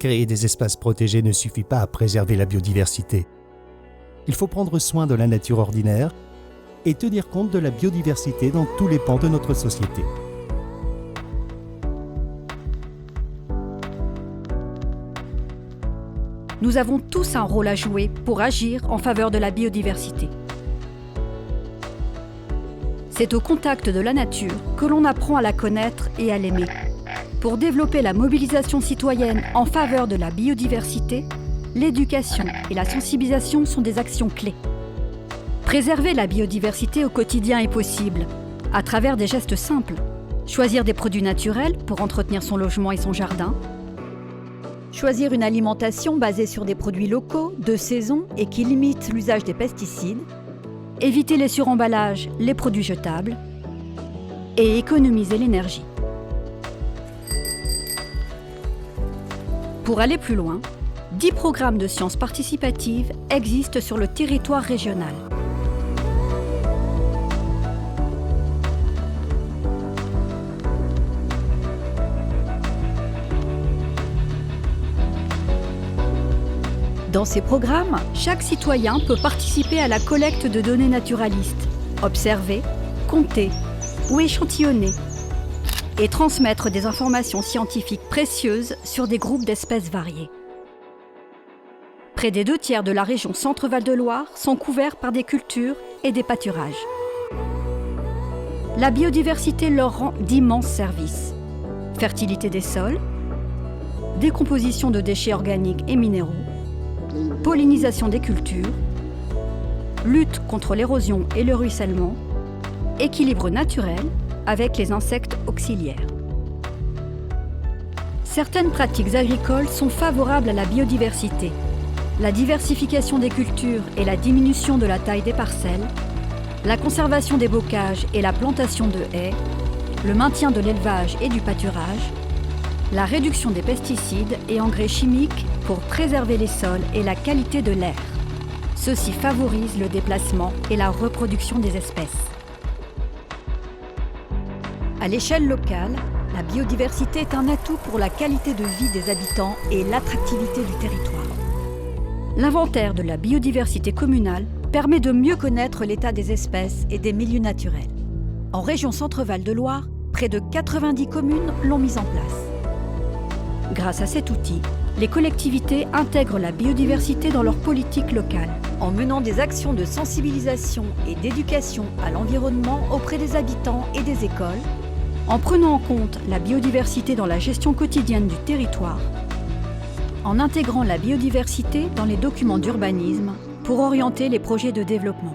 Créer des espaces protégés ne suffit pas à préserver la biodiversité. Il faut prendre soin de la nature ordinaire et tenir compte de la biodiversité dans tous les pans de notre société. Nous avons tous un rôle à jouer pour agir en faveur de la biodiversité. C'est au contact de la nature que l'on apprend à la connaître et à l'aimer. Pour développer la mobilisation citoyenne en faveur de la biodiversité, l'éducation et la sensibilisation sont des actions clés. Préserver la biodiversité au quotidien est possible, à travers des gestes simples. Choisir des produits naturels pour entretenir son logement et son jardin. Choisir une alimentation basée sur des produits locaux, de saison et qui limite l'usage des pesticides. Éviter les suremballages, les produits jetables. Et économiser l'énergie. Pour aller plus loin, 10 programmes de sciences participatives existent sur le territoire régional. Dans ces programmes, chaque citoyen peut participer à la collecte de données naturalistes, observer, compter ou échantillonner et transmettre des informations scientifiques précieuses sur des groupes d'espèces variées. Près des 2/3 de la région Centre-Val de Loire sont couverts par des cultures et des pâturages. La biodiversité leur rend d'immenses services. Fertilité des sols, décomposition de déchets organiques et minéraux, pollinisation des cultures, lutte contre l'érosion et le ruissellement, équilibre naturel avec les insectes auxiliaires. Certaines pratiques agricoles sont favorables à la biodiversité. La diversification des cultures et la diminution de la taille des parcelles, la conservation des bocages et la plantation de haies, le maintien de l'élevage et du pâturage, la réduction des pesticides et engrais chimiques pour préserver les sols et la qualité de l'air. Ceci favorise le déplacement et la reproduction des espèces. À l'échelle locale, la biodiversité est un atout pour la qualité de vie des habitants et l'attractivité du territoire. L'inventaire de la biodiversité communale permet de mieux connaître l'état des espèces et des milieux naturels. En région Centre-Val de Loire, près de 90 communes l'ont mise en place. Grâce à cet outil, les collectivités intègrent la biodiversité dans leur politique locale, en menant des actions de sensibilisation et d'éducation à l'environnement auprès des habitants et des écoles, en prenant en compte la biodiversité dans la gestion quotidienne du territoire, en intégrant la biodiversité dans les documents d'urbanisme pour orienter les projets de développement.